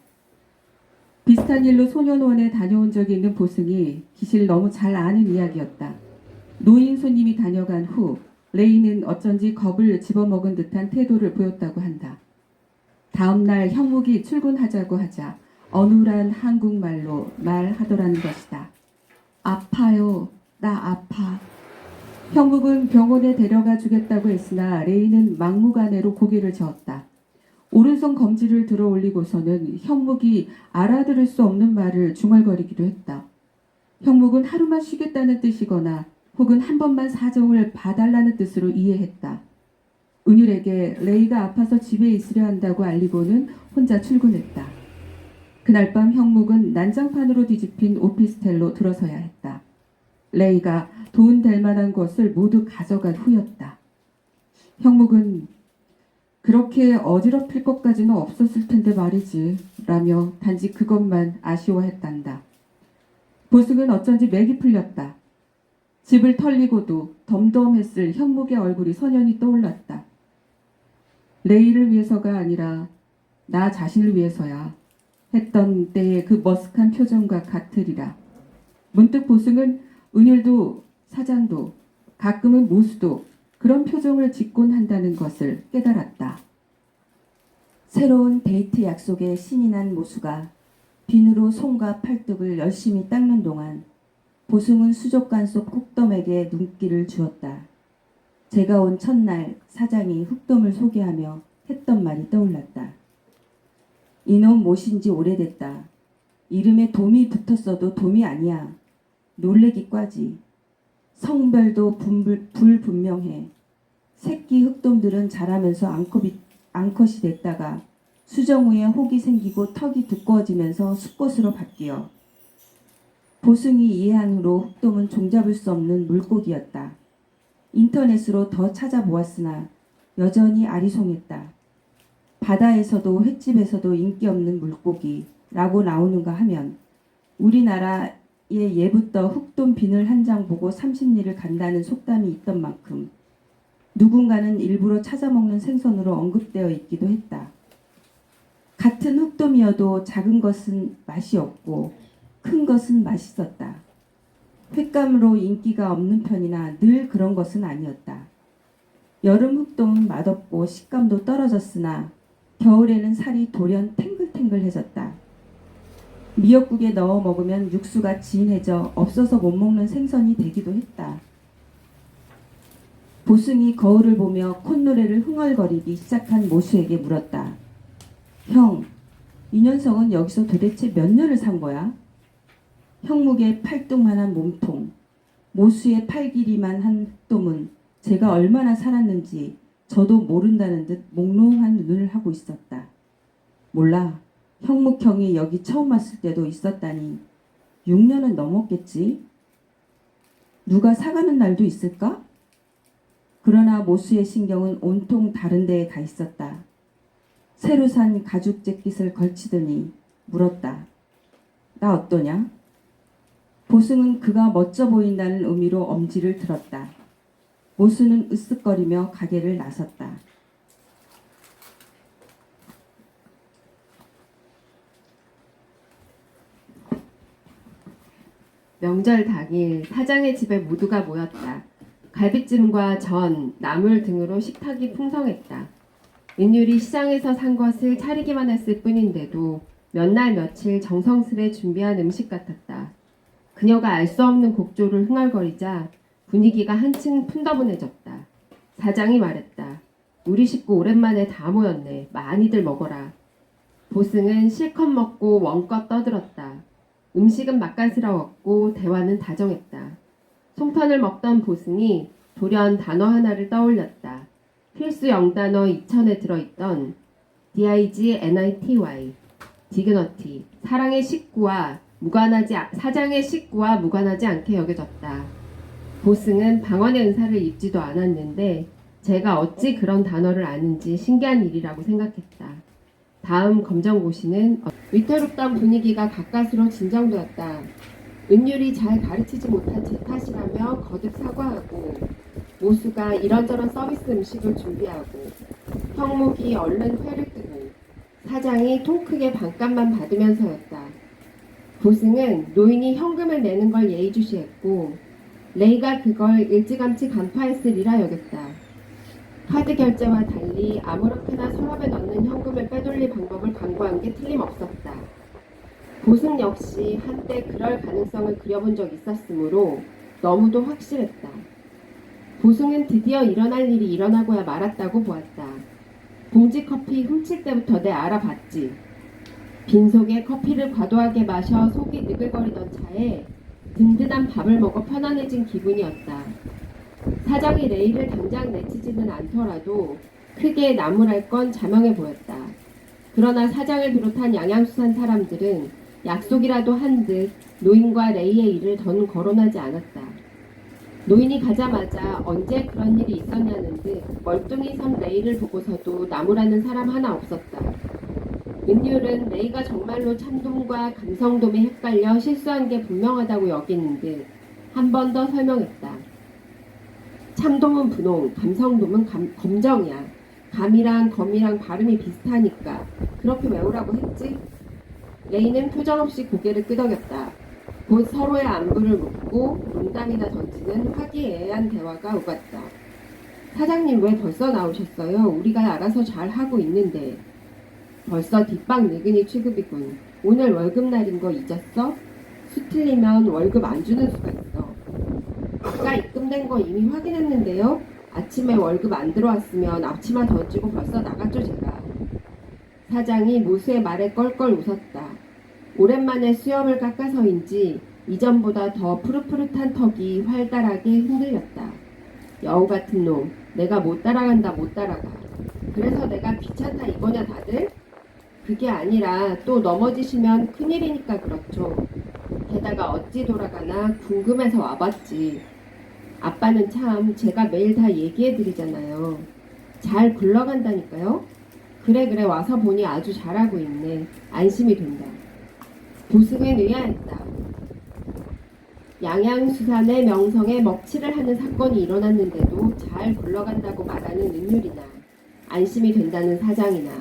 비슷한 일로 소년원에 다녀온 적이 있는 보승이 기실 너무 잘 아는 이야기였다. 노인 손님이 다녀간 후 레이는 어쩐지 겁을 집어먹은 듯한 태도를 보였다고 한다. 다음 날 형묵이 출근하자고 하자 어눌한 한국말로 말하더라는 것이다. 아파요. 나 아파. 형묵은 병원에 데려가 주겠다고 했으나 레이는 막무가내로 고개를 저었다. 오른손 검지를 들어 올리고서는 형묵이 알아들을 수 없는 말을 중얼거리기도 했다. 형묵은 하루만 쉬겠다는 뜻이거나 혹은 한 번만 사정을 봐달라는 뜻으로 이해했다. 은율에게 레이가 아파서 집에 있으려 한다고 알리고는 혼자 출근했다. 그날 밤 형묵은 난장판으로 뒤집힌 오피스텔로 들어서야 했다. 레이가 돈 될 만한 것을 모두 가져간 후였다. 형묵은 그렇게 어지럽힐 것까지는 없었을 텐데 말이지 라며 단지 그것만 아쉬워했단다. 보승은 어쩐지 맥이 풀렸다. 집을 털리고도 덤덤했을 형묵의 얼굴이 선연히 떠올랐다. 레이를 위해서가 아니라 나 자신을 위해서야 했던 때의 그 머쓱한 표정과 같으리라. 문득 보승은 은율도 사장도 가끔은 모수도 그런 표정을 짓곤 한다는 것을 깨달았다. 새로운 데이트 약속에 신이 난 모수가 비누로 손과 팔뚝을 열심히 닦는 동안 보승은 수족관 속 흑돔에게 눈길을 주었다. 제가 온 첫날 사장이 흑돔을 소개하며 했던 말이 떠올랐다. 이놈 못인지 오래됐다. 이름에 돔이 붙었어도 돔이 아니야. 놀래기 꽈지. 성별도 불분명해. 새끼 흑돔들은 자라면서 암컷이 됐다가 수정 후에 혹이 생기고 턱이 두꺼워지면서 수컷으로 바뀌어. 보승이 이해한 후로 흑돔은 종잡을 수 없는 물고기였다. 인터넷으로 더 찾아보았으나 여전히 아리송했다. 바다에서도 횟집에서도 인기 없는 물고기라고 나오는가 하면 우리나라에 예부터 흑돔 비늘 한 장 보고 30리를 간다는 속담이 있던 만큼 누군가는 일부러 찾아먹는 생선으로 언급되어 있기도 했다. 같은 흑돔이어도 작은 것은 맛이 없고 큰 것은 맛있었다. 횟감으로 인기가 없는 편이나 늘 그런 것은 아니었다. 여름 흑돔은 맛없고 식감도 떨어졌으나 겨울에는 살이 돌연 탱글탱글해졌다. 미역국에 넣어 먹으면 육수가 진해져 없어서 못 먹는 생선이 되기도 했다. 보승이 거울을 보며 콧노래를 흥얼거리기 시작한 모수에게 물었다. 형, 이 녀석은 여기서 도대체 몇 년을 산 거야? 형묵의 팔뚝만한 몸통, 모수의 팔 길이만 한 흑돔은 제가 얼마나 살았는지 저도 모른다는 듯 몽롱한 눈을 하고 있었다. 몰라. 형묵 형이 여기 처음 왔을 때도 있었다니 6년은 넘었겠지? 누가 사가는 날도 있을까? 그러나 모수의 신경은 온통 다른 데에 가 있었다. 새로 산 가죽 재킷을 걸치더니 물었다. 나 어떠냐? 보승은 그가 멋져 보인다는 의미로 엄지를 들었다. 모수는 으쓱거리며 가게를 나섰다. 명절 당일 사장의 집에 모두가 모였다. 갈비찜과 전, 나물 등으로 식탁이 풍성했다. 은율이 시장에서 산 것을 차리기만 했을 뿐인데도 몇 날 며칠 정성스레 준비한 음식 같았다. 그녀가 알 수 없는 곡조를 흥얼거리자 분위기가 한층 풍더분해졌다. 사장이 말했다. 우리 식구 오랜만에 다 모였네. 많이들 먹어라. 보승은 실컷 먹고 원껏 떠들었다. 음식은 맛간스러웠고 대화는 다정했다. 송편을 먹던 보승이 돌연 단어 하나를 떠올렸다. 필수 영단어 2000에 들어있던 DIGNITY, 디그너티, 사장의 식구와 무관하지 않게 여겨졌다. 보승은 방언의 은사를 입지도 않았는데 제가 어찌 그런 단어를 아는지 신기한 일이라고 생각했다. 다음 검정고시는 위태롭던 분위기가 가까스로 진정되었다. 은율이 잘 가르치지 못한 제 탓이라며 거듭 사과하고 모수가 이런저런 서비스 음식을 준비하고 형묵이 얼른 회를 뜨고 사장이 통 크게 반값만 받으면서였다. 보승은 노인이 현금을 내는 걸 예의주시했고 레이가 그걸 일찌감치 간파했으리라 여겼다. 카드 결제와 달리 아무렇게나 서랍에 넣는 현금을 빼돌릴 방법을 강구한 게 틀림없었다. 보승 역시 한때 그럴 가능성을 그려본 적 있었으므로 너무도 확실했다. 보승은 드디어 일어날 일이 일어나고야 말았다고 보았다. 봉지 커피 훔칠 때부터 내 알아봤지. 빈속에 커피를 과도하게 마셔 속이 느글거리던 차에 든든한 밥을 먹어 편안해진 기분이었다. 사장이 레이를 당장 내치지는 않더라도 크게 나무랄 건 자명해 보였다. 그러나 사장을 비롯한 양양수산 사람들은 약속이라도 한 듯 노인과 레이의 일을 더는 거론하지 않았다. 노인이 가자마자 언제 그런 일이 있었냐는 듯 멀뚱히 선 레이를 보고서도 나무라는 사람 하나 없었다. 은율은 레이가 정말로 참돔과 감성돔에 헷갈려 실수한 게 분명하다고 여기는 듯 한 번 더 설명했다. 참돔은 분홍, 감성돔은 검정이야. 감이랑 검이랑 발음이 비슷하니까 그렇게 외우라고 했지? 레이는 표정 없이 고개를 끄덕였다. 곧 서로의 안부를 묻고 농담이나 던지는 화기애애한 대화가 오갔다. 사장님 왜 벌써 나오셨어요? 우리가 알아서 잘 하고 있는데. 벌써 뒷방 늙은이 취급이군. 오늘 월급날인 거 잊었어? 수 틀리면 월급 안 주는 수가 있어. 아까 입금된 거 이미 확인했는데요. 아침에 월급 안 들어왔으면 앞치마 던지고 벌써 나갔죠 제가. 사장이 모수의 말에 껄껄 웃었다. 오랜만에 수염을 깎아서인지 이전보다 더 푸릇푸릇한 턱이 활달하게 흔들렸다. 여우 같은 놈, 내가 못 따라간다 못 따라가. 그래서 내가 귀찮다 이거냐 다들? 그게 아니라 또 넘어지시면 큰일이니까 그렇죠. 게다가 어찌 돌아가나 궁금해서 와봤지. 아빠는 참 제가 매일 다 얘기해드리잖아요. 잘 굴러간다니까요. 그래 와서 보니 아주 잘하고 있네. 안심이 된다. 보승은 의아했다. 양양수산의 명성에 먹칠을 하는 사건이 일어났는데도 잘 굴러간다고 말하는 은율이나 안심이 된다는 사장이나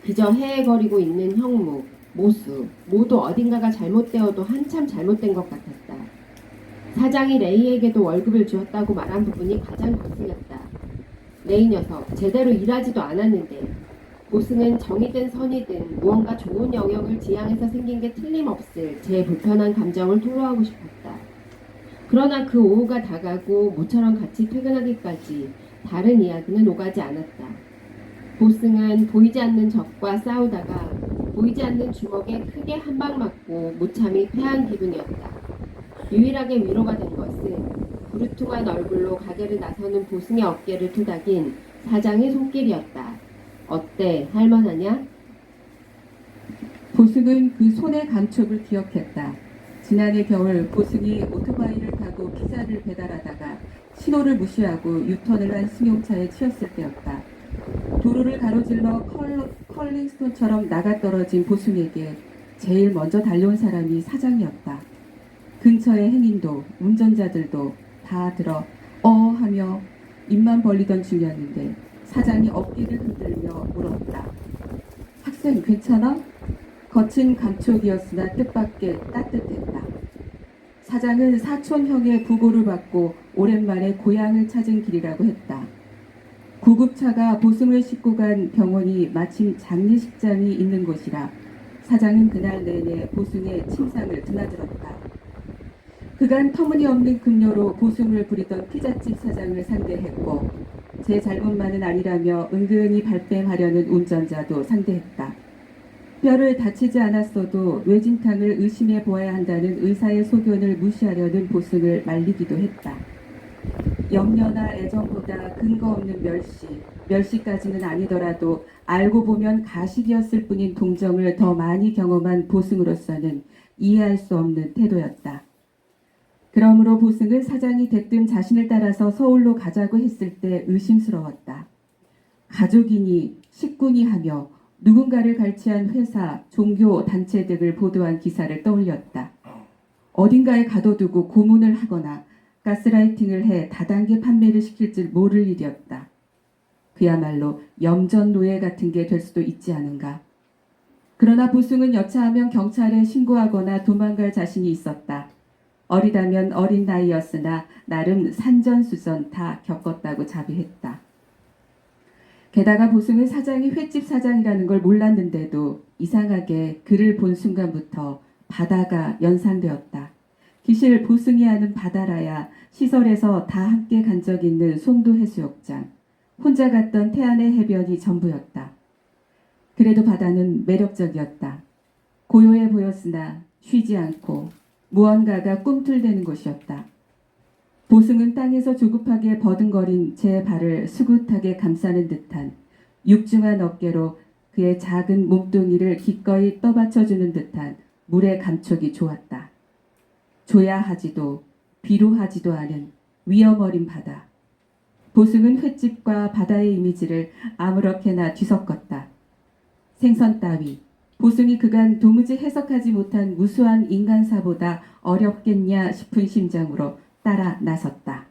그저 헤헤거리고 있는 형무, 모수 모두 어딘가가 잘못되어도 한참 잘못된 것 같았다. 사장이 레이에게도 월급을 주었다고 말한 부분이 가장 거슬렸다. 레이 녀석 제대로 일하지도 않았는데 보승은 정이든 선이든 무언가 좋은 영역을 지향해서 생긴 게 틀림없을 제 불편한 감정을 토로하고 싶었다. 그러나 그 오후가 다가고 모처럼 같이 퇴근하기까지 다른 이야기는 오가지 않았다. 보승은 보이지 않는 적과 싸우다가 보이지 않는 주먹에 크게 한 방 맞고 무참히 패한 기분이었다. 유일하게 위로가 된 것은 부르퉁한 얼굴로 가게를 나서는 보승의 어깨를 토닥인 사장의 손길이었다. 어때? 할만하냐? 보승은 그 손의 감촉을 기억했다. 지난해 겨울 보승이 오토바이를 타고 피자를 배달하다가 신호를 무시하고 유턴을 한 승용차에 치였을 때였다. 도로를 가로질러 컬링스톤처럼 나가떨어진 보승에게 제일 먼저 달려온 사람이 사장이었다. 근처의 행인도 운전자들도 다 들어 하며 입만 벌리던 중이었는데 사장이 어깨를 흔들며 물었다. 학생 괜찮아? 거친 감촉이었으나 뜻밖의 따뜻했다. 사장은 사촌형의 부고를 받고 오랜만에 고향을 찾은 길이라고 했다. 구급차가 보승을 싣고 간 병원이 마침 장례식장이 있는 곳이라 사장은 그날 내내 보승의 침상을 드나들었다. 그간 터무니없는 급료로 보승을 부리던 피자집 사장을 상대했고 제 잘못만은 아니라며 은근히 발뺌하려는 운전자도 상대했다. 뼈를 다치지 않았어도 뇌진탕을 의심해 보아야 한다는 의사의 소견을 무시하려는 보승을 말리기도 했다. 염려나 애정보다 근거 없는 멸시까지는 아니더라도 알고 보면 가식이었을 뿐인 동정을 더 많이 경험한 보승으로서는 이해할 수 없는 태도였다. 그러므로 보승은 사장이 대뜸 자신을 따라서 서울로 가자고 했을 때 의심스러웠다. 가족이니 식구니 하며 누군가를 갈취한 회사, 종교, 단체 등을 보도한 기사를 떠올렸다. 어딘가에 가둬두고 고문을 하거나 가스라이팅을 해 다단계 판매를 시킬 줄 모를 일이었다. 그야말로 염전 노예 같은 게 될 수도 있지 않은가. 그러나 보승은 여차하면 경찰에 신고하거나 도망갈 자신이 있었다. 어리다면 어린 나이였으나 나름 산전수전 다 겪었다고 자비했다. 게다가 보승은 사장이 횟집 사장이라는 걸 몰랐는데도 이상하게 그를 본 순간부터 바다가 연상되었다. 기실 보승이 하는 바다라야 시설에서 다 함께 간 적 있는 송도 해수욕장, 혼자 갔던 태안의 해변이 전부였다. 그래도 바다는 매력적이었다. 고요해 보였으나 쉬지 않고 무언가가 꿈틀대는 곳이었다. 보승은 땅에서 조급하게 버둥거린 제 발을 수굿하게 감싸는 듯한 육중한 어깨로 그의 작은 몸뚱이를 기꺼이 떠받쳐주는 듯한 물의 감촉이 좋았다. 줘야 하지도 비로하지도 않은 위험 어린 바다. 보승은 횟집과 바다의 이미지를 아무렇게나 뒤섞었다. 생선 따위, 보승이 그간 도무지 해석하지 못한 무수한 인간사보다 어렵겠냐 싶은 심정으로 따라 나섰다.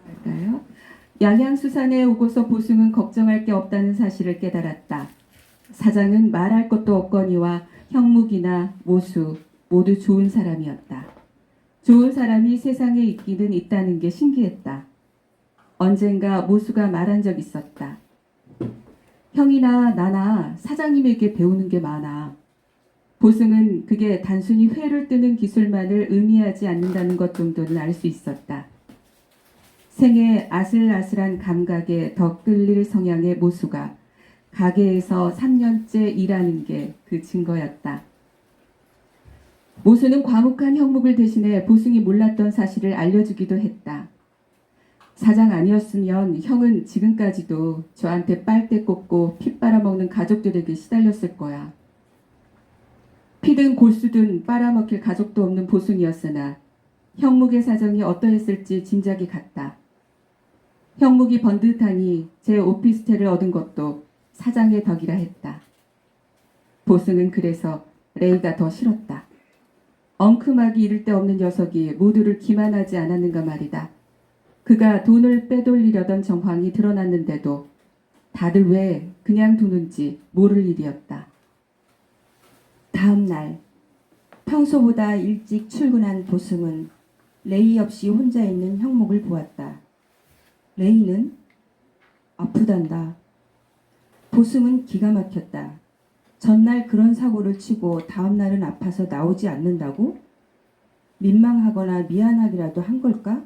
할까요? 양양수산에 오고서 보승은 걱정할 게 없다는 사실을 깨달았다. 사장은 말할 것도 없거니와 형묵이나 모수 모두 좋은 사람이었다. 좋은 사람이 세상에 있기는 있다는 게 신기했다. 언젠가 모수가 말한 적 있었다. 형이나 나나 사장님에게 배우는 게 많아. 보승은 그게 단순히 회를 뜨는 기술만을 의미하지 않는다는 것 정도는 알 수 있었다. 생의 아슬아슬한 감각에 더 끌릴 성향의 모수가 가게에서 3년째 일하는 게 그 증거였다. 모수는 과묵한 형묵을 대신해 보승이 몰랐던 사실을 알려주기도 했다. 사장 아니었으면 형은 지금까지도 저한테 빨대 꽂고 피 빨아먹는 가족들에게 시달렸을 거야. 피든 골수든 빨아먹힐 가족도 없는 보승이었으나 형묵의 사정이 어떠했을지 짐작이 갔다. 형묵이 번듯하니 제 오피스텔을 얻은 것도 사장의 덕이라 했다. 보승은 그래서 레이가 더 싫었다. 엉큼하기 이를 데 없는 녀석이 모두를 기만하지 않았는가 말이다. 그가 돈을 빼돌리려던 정황이 드러났는데도 다들 왜 그냥 두는지 모를 일이었다. 다음 날 평소보다 일찍 출근한 보승은 레이 없이 혼자 있는 형목을 보았다. 레이는 아프단다. 보승은 기가 막혔다. 전날 그런 사고를 치고 다음 날은 아파서 나오지 않는다고? 민망하거나 미안하기라도 한 걸까?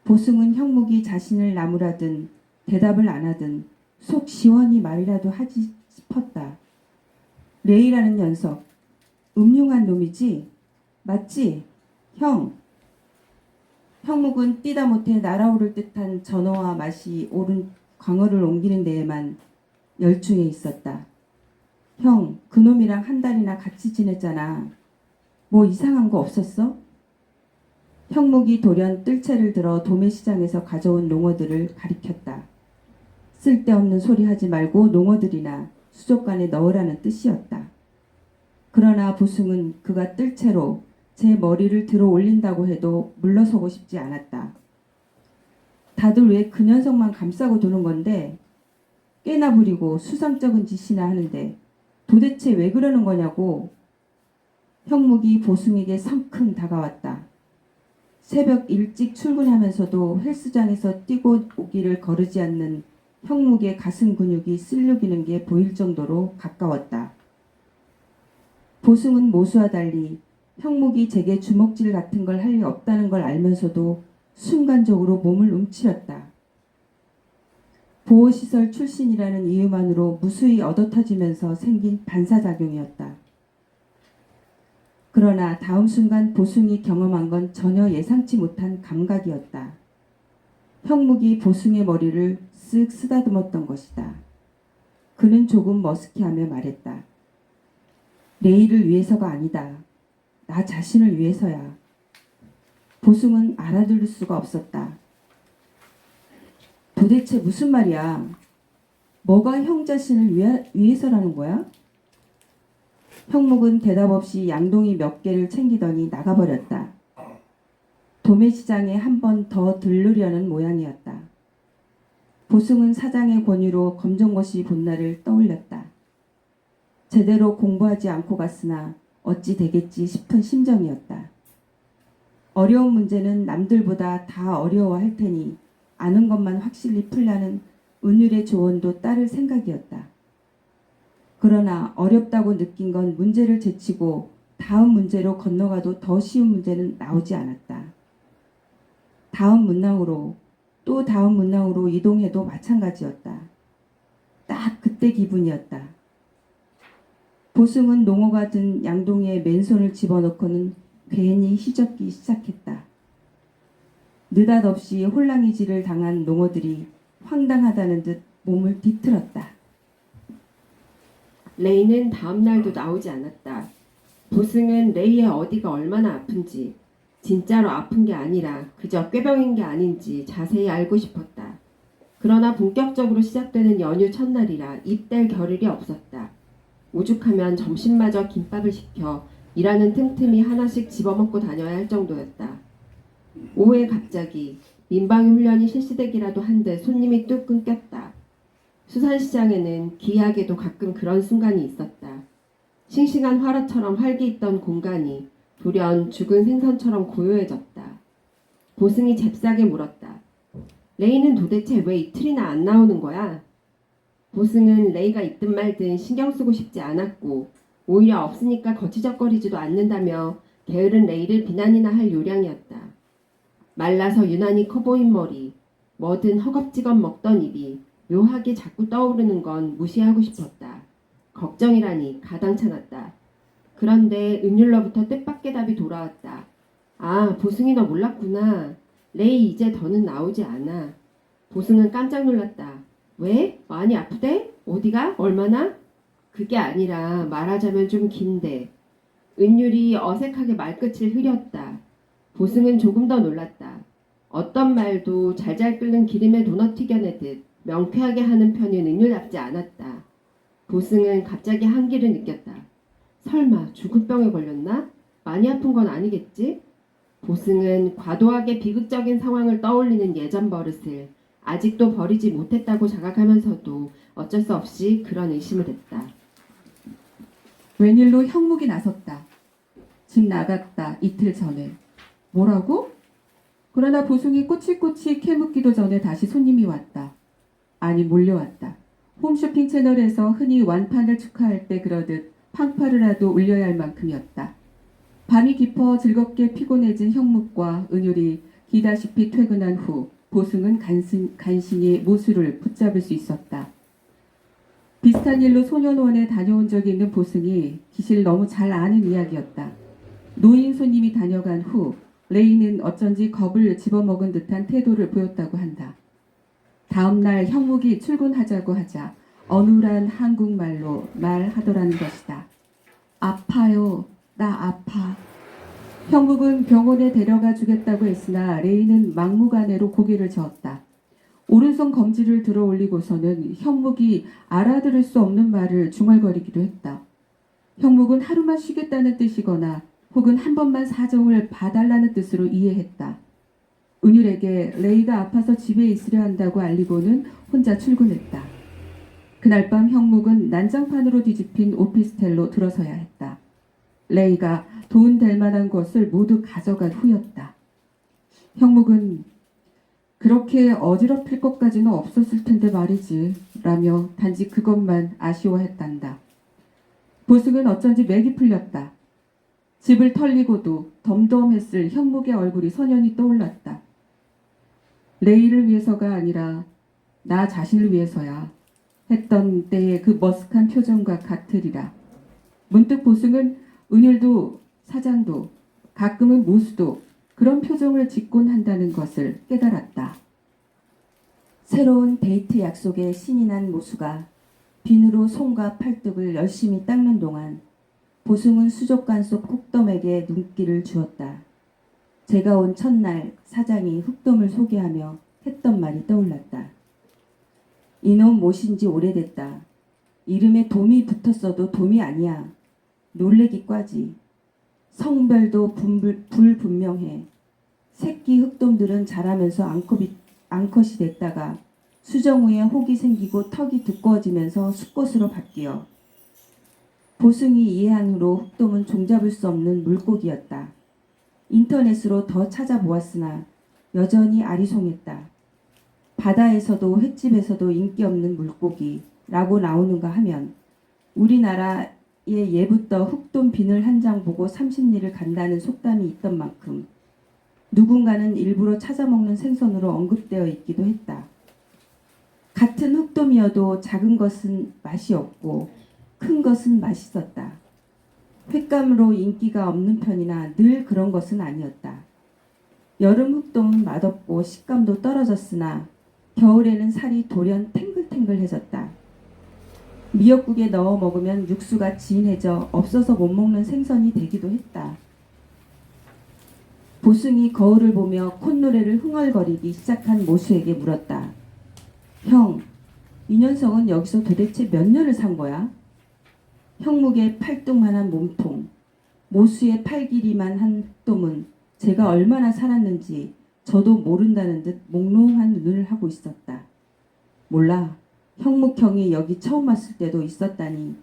보승은 형목이 자신을 나무라든 대답을 안 하든 속 시원히 말이라도 하지 싶었다. 레이라는 녀석, 음흉한 놈이지? 맞지? 형. 형목은 뛰다 못해 날아오를 듯한 전어와 맛이 오른 광어를 옮기는 데에만 열중해 있었다. 형, 그놈이랑 한 달이나 같이 지냈잖아. 뭐 이상한 거 없었어? 형목이 돌연 뜰채를 들어 도매시장에서 가져온 농어들을 가리켰다. 쓸데없는 소리 하지 말고 농어들이나 수족관에 넣으라는 뜻이었다. 그러나 보승은 그가 뜰채로 제 머리를 들어 올린다고 해도 물러서고 싶지 않았다. 다들 왜 그 녀석만 감싸고 도는 건데 꽤나 부리고 수상쩍은 짓이나 하는데 도대체 왜 그러는 거냐고. 형목이 보승에게 성큼 다가왔다. 새벽 일찍 출근하면서도 헬스장에서 뛰고 오기를 거르지 않는 형목의 가슴 근육이 쓸려기는 게 보일 정도로 가까웠다. 보승은 모수와 달리 형목이 제게 주먹질 같은 걸 할 리 없다는 걸 알면서도 순간적으로 몸을 움츠렸다. 보호시설 출신이라는 이유만으로 무수히 얻어터지면서 생긴 반사작용이었다. 그러나 다음 순간 보승이 경험한 건 전혀 예상치 못한 감각이었다. 형목이 보승의 머리를 쓱 쓰다듬었던 것이다. 그는 조금 머쓱해하며 말했다. 레이를 위해서가 아니다. 나 자신을 위해서야. 보승은 알아들을 수가 없었다. 도대체 무슨 말이야? 뭐가 형 자신을 위해서라는 거야? 형목은 대답 없이 양동이 몇 개를 챙기더니 나가버렸다. 도매시장에 한 번 더 들르려는 모양이었다. 보승은 사장의 권유로 검정고시 본 날을 떠올렸다. 제대로 공부하지 않고 갔으나 어찌 되겠지 싶은 심정이었다. 어려운 문제는 남들보다 다 어려워할 테니 아는 것만 확실히 풀라는 은율의 조언도 따를 생각이었다. 그러나 어렵다고 느낀 건 문제를 제치고 다음 문제로 건너가도 더 쉬운 문제는 나오지 않았다. 다음 문항으로 또 다음 문항으로 이동해도 마찬가지였다. 딱 그때 기분이었다. 보승은 농어가 든 양동이에 맨손을 집어넣고는 괜히 휘젓기 시작했다. 느닷없이 홀랑이질을 당한 농어들이 황당하다는 듯 몸을 뒤틀었다. 레이는 다음 날도 나오지 않았다. 보승은 레이의 어디가 얼마나 아픈지, 진짜로 아픈 게 아니라 그저 꾀병인 게 아닌지 자세히 알고 싶었다. 그러나 본격적으로 시작되는 연휴 첫날이라 입댈 겨를이 없었다. 오죽하면 점심마저 김밥을 시켜 일하는 틈틈이 하나씩 집어먹고 다녀야 할 정도였다. 오후에 갑자기 민방위 훈련이 실시되기라도 한데 손님이 뚝 끊겼다. 수산시장에는 기이하게도 가끔 그런 순간이 있었다. 싱싱한 화로처럼 활기있던 공간이 돌연 죽은 생선처럼 고요해졌다. 보승이 잽싸게 물었다. 레이는 도대체 왜 이틀이나 안 나오는 거야? 보승은 레이가 있든 말든 신경 쓰고 싶지 않았고 오히려 없으니까 거치적거리지도 않는다며 게으른 레이를 비난이나 할 요량이었다. 말라서 유난히 커 보인 머리, 뭐든 허겁지겁 먹던 입이 묘하게 자꾸 떠오르는 건 무시하고 싶었다. 걱정이라니 가당찮았다. 그런데 은율로부터 뜻밖의 답이 돌아왔다. 아, 보승이 너 몰랐구나. 레이 이제 더는 나오지 않아. 보승은 깜짝 놀랐다. 왜? 많이 아프대? 어디가? 얼마나? 그게 아니라 말하자면 좀 긴데. 은율이 어색하게 말끝을 흐렸다. 보승은 조금 더 놀랐다. 어떤 말도 잘잘 끓는 기름에 도넛 튀겨내듯 명쾌하게 하는 편은 은율답지 않았다. 보승은 갑자기 한기를 느꼈다. 설마 죽을 병에 걸렸나? 많이 아픈 건 아니겠지? 보승은 과도하게 비극적인 상황을 떠올리는 예전 버릇을 아직도 버리지 못했다고 자각하면서도 어쩔 수 없이 그런 의심을 했다. 웬일로 형묵이 나섰다. 집 나갔다. 이틀 전에. 뭐라고? 그러나 보승이 꼬치꼬치 캐묻기도 전에 다시 손님이 왔다. 아니 몰려왔다. 홈쇼핑 채널에서 흔히 완판을 축하할 때 그러듯 팡파르라도 울려야 할 만큼이었다. 밤이 깊어 즐겁게 피곤해진 형묵과 은율이 기다시피 퇴근한 후 보승은 간신히 모수를 붙잡을 수 있었다. 비슷한 일로 소년원에 다녀온 적이 있는 보승이 기실 너무 잘 아는 이야기였다. 노인 손님이 다녀간 후 레이는 어쩐지 겁을 집어먹은 듯한 태도를 보였다고 한다. 다음날 형묵이 출근하자고 하자 어눌한 한국말로 말하더라는 것이다. 아파요. 나 아파. 형묵은 병원에 데려가 주겠다고 했으나 레이는 막무가내로 고개를 저었다. 오른손 검지를 들어 올리고서는 형묵이 알아들을 수 없는 말을 중얼거리기도 했다. 형묵은 하루만 쉬겠다는 뜻이거나 혹은 한 번만 사정을 봐달라는 뜻으로 이해했다. 은율에게 레이가 아파서 집에 있으려 한다고 알리고는 혼자 출근했다. 그날 밤 형묵은 난장판으로 뒤집힌 오피스텔로 들어서야 했다. 레이가 도움될 만한 것을 모두 가져간 후였다. 형묵은 그렇게 어지럽힐 것까지는 없었을 텐데 말이지 라며 단지 그것만 아쉬워했단다. 보승은 어쩐지 맥이 풀렸다. 집을 털리고도 덤덤했을 형묵의 얼굴이 선연히 떠올랐다. 레이를 위해서가 아니라 나 자신을 위해서야 했던 때의 그 머쓱한 표정과 같으리라. 문득 보승은 은율도 사장도 가끔은 모수도 그런 표정을 짓곤 한다는 것을 깨달았다. 새로운 데이트 약속에 신이 난 모수가 비누로 손과 팔뚝을 열심히 닦는 동안 보승은 수족관 속 흑돔에게 눈길을 주었다. 제가 온 첫날 사장이 흑돔을 소개하며 했던 말이 떠올랐다. 이놈 못인지 오래됐다. 이름에 돔이 붙었어도 돔이 아니야. 놀래기 꽈지. 성별도 불분명해. 새끼 흑돔들은 자라면서 암컷이 됐다가 수정 후에 혹이 생기고 턱이 두꺼워지면서 수컷으로 바뀌어. 보승이 이해한 후로 흑돔은 종잡을 수 없는 물고기였다. 인터넷으로 더 찾아보았으나 여전히 아리송했다. 바다에서도 횟집에서도 인기 없는 물고기라고 나오는가 하면 우리나라에 예부터 흑돔 비늘 한 장 보고 30리를 간다는 속담이 있던 만큼 누군가는 일부러 찾아먹는 생선으로 언급되어 있기도 했다. 같은 흑돔이어도 작은 것은 맛이 없고 큰 것은 맛있었다. 횟감으로 인기가 없는 편이나 늘 그런 것은 아니었다. 여름 흑돔은 맛없고 식감도 떨어졌으나 겨울에는 살이 돌연 탱글탱글해졌다. 미역국에 넣어 먹으면 육수가 진해져 없어서 못 먹는 생선이 되기도 했다. 보승이 거울을 보며 콧노래를 흥얼거리기 시작한 모수에게 물었다. 형, 이 녀석은 여기서 도대체 몇 년을 산 거야? 형묵의 팔뚝만한 몸통, 모수의 팔 길이만 한 똠은 제가 얼마나 살았는지 저도 모른다는 듯 몽롱한 눈을 하고 있었다. 몰라. 형묵 형이 여기 처음 왔을 때도 있었다니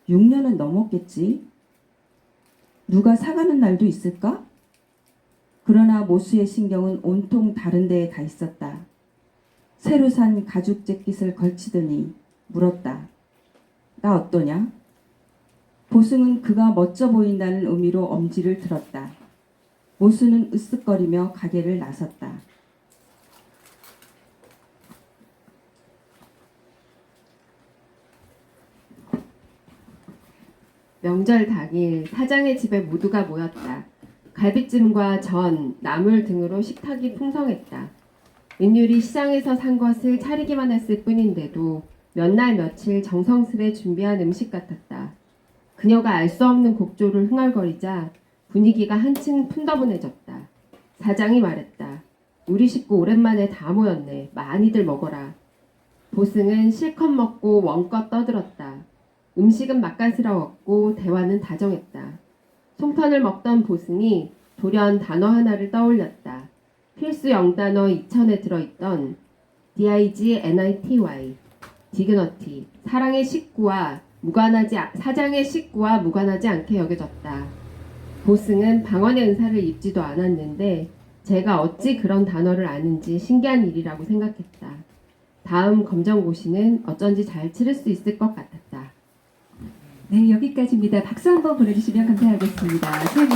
6년은 넘었겠지? 누가 사가는 날도 있을까? 그러나 모수의 신경은 온통 다른 데에 가 있었다. 새로 산 가죽 재킷을 걸치더니 물었다. 나 어떠냐? 보승은 그가 멋져 보인다는 의미로 엄지를 들었다. 모수는 으쓱거리며 가게를 나섰다. 명절 당일 사장의 집에 모두가 모였다. 갈비찜과 전, 나물 등으로 식탁이 풍성했다. 은율이 시장에서 산 것을 차리기만 했을 뿐인데도 몇 날 며칠 정성스레 준비한 음식 같았다. 그녀가 알 수 없는 곡조를 흥얼거리자 분위기가 한층 풍더분해졌다. 사장이 말했다. 우리 식구 오랜만에 다 모였네. 많이들 먹어라. 보승은 실컷 먹고 원껏 떠들었다. 음식은 맛깔스러웠고 대화는 다정했다. 송편을 먹던 보승이 돌연 단어 하나를 떠올렸다. 필수 영단어 2000에 들어있던 DIGNITY, 디그너티, 사장의 식구와 무관하지 않게 여겨졌다. 보승은 방언의 은사를 입지도 않았는데 제가 어찌 그런 단어를 아는지 신기한 일이라고 생각했다. 다음 검정고시는 어쩐지 잘 치를 수 있을 것 같았다. 네, 여기까지입니다. 박수 한번 보내주시면 감사하겠습니다.